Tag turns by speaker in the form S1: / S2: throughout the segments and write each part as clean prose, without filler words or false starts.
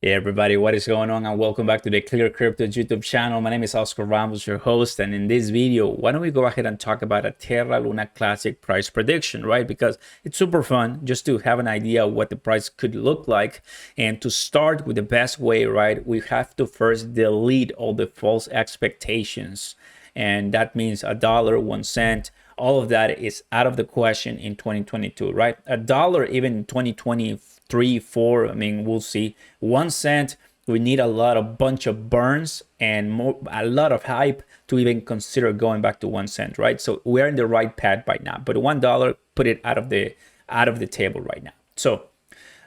S1: Hey everybody, what is going on? And welcome back to the ClearCryptos YouTube channel. My name is Oscar Ramos, your host, and in this video, why don't we go ahead and talk about a Terra Luna Classic price prediction, right? Because it's super fun just to have an idea of what the price could look like. And to start with the best way, right, we have to first delete all the false expectations. And that means a dollar, 1 cent, all of that is out of the question in 2022, right? A dollar even in 2023, 4, I mean, we'll see. 1 cent, we need a bunch of burns and a lot of hype to even consider going back to 1 cent, right? So we're in the right path by now, but $1, put it out of the table right now. So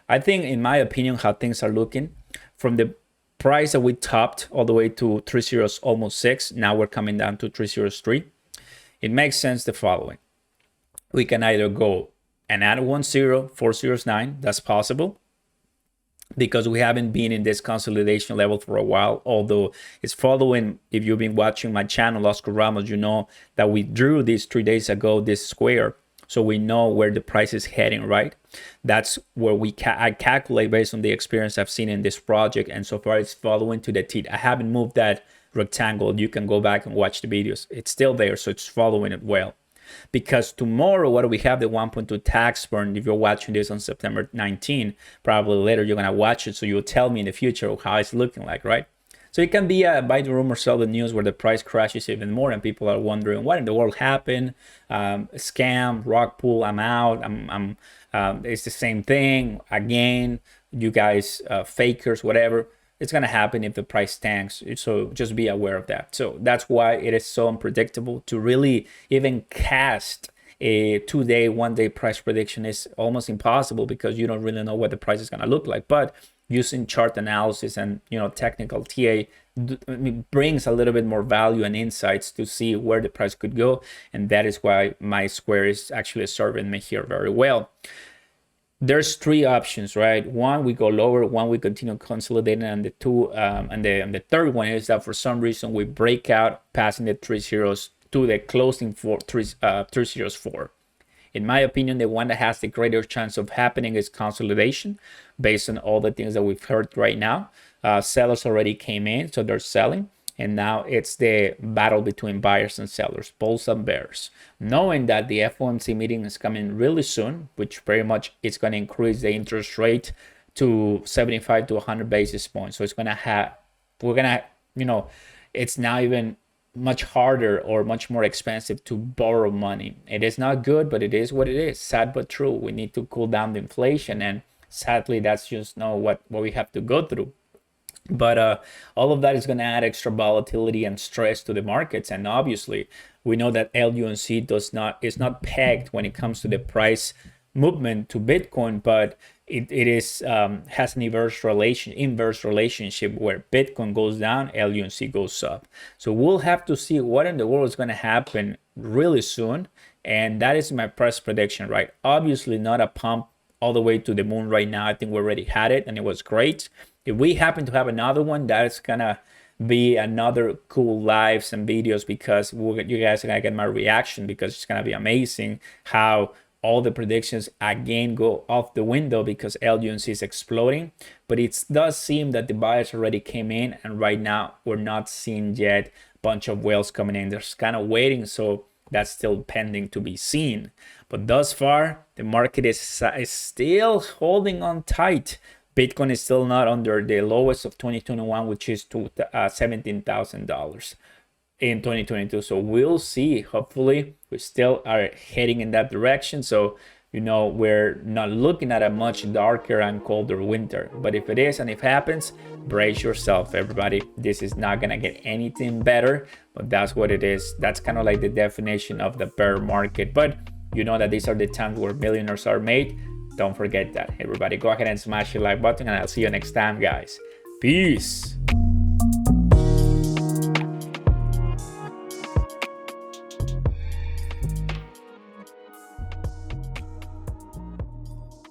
S1: I think, in my opinion, how things are looking from the price that we topped all the way to 3 zeros, almost 6. Now we're coming down to 3 zeros, 3. It makes sense the following. We can either go and add 1 0, 4 zeros, 9. That's possible because we haven't been in this consolidation level for a while. Although it's following, if you've been watching my channel, Oscar Ramos, you know that we drew this 3 days ago, this square. So we know where the price is heading, right? That's where I calculate based on the experience I've seen in this project. And so far it's following to the T. I haven't moved that rectangle. You can go back and watch the videos. It's still there, so it's following it well. Because tomorrow, what do we have? The 1.2 tax burn. If you're watching this on September 19, probably later you're gonna watch it, so you'll tell me in the future how it's looking like, right? So it can be a buy the rumor, sell the news, where the price crashes even more and people are wondering what in the world happened. Scam, rock pool, I'm out. It's the same thing again. You guys, fakers, whatever. It's going to happen if the price tanks. So just be aware of that. So that's why it is so unpredictable. To really even cast a 2-day, 1-day price prediction is almost impossible because you don't really know what the price is going to look like. But using chart analysis and technical TA brings a little bit more value and insights to see where the price could go. And that is why my square is actually serving me here very well. There's 3 options, right? One, we go lower. One, we continue consolidating, and the the third one is that for some reason we break out, passing the 3 zeros to the closing for 3 zeros 4. In my opinion, the one that has the greater chance of happening is consolidation, based on all the things that we've heard right now. Sellers already came in, so they're selling. And now it's the battle between buyers and sellers, bulls and bears. Knowing that the FOMC meeting is coming really soon, which pretty much is going to increase the interest rate to 75 to 100 basis points. So it's going to have, it's now even much harder or much more expensive to borrow money. It is not good, but it is what it is. Sad but true. We need to cool down the inflation, and sadly, that's just what we have to go through. But all of that is going to add extra volatility and stress to the markets. And obviously, we know that LUNC is not pegged when it comes to the price movement to Bitcoin, but it has an inverse relationship where Bitcoin goes down, LUNC goes up. So we'll have to see what in the world is going to happen really soon. And that is my price prediction, right? Obviously, not a pump all the way to the moon right now. I think we already had it and it was great. If we happen to have another one, that's gonna be another cool lives and videos, because you guys are gonna get my reaction, because it's gonna be amazing how all the predictions again go off the window because LUNC is exploding. But it does seem that the buyers already came in, and right now we're not seeing yet a bunch of whales coming in. They're kind of waiting, so that's still pending to be seen. But thus far, the market is still holding on tight. Bitcoin is still not under the lowest of 2021, which is to $17,000 in 2022. So we'll see. Hopefully, we still are heading in that direction. So, we're not looking at a much darker and colder winter. But if it is, and if it happens, brace yourself, everybody. This is not going to get anything better, but that's what it is. That's kind of like the definition of the bear market. But you know that these are the times where millionaires are made. Don't forget that. Everybody, go ahead and smash the like button, and I'll see you next time, guys. Peace.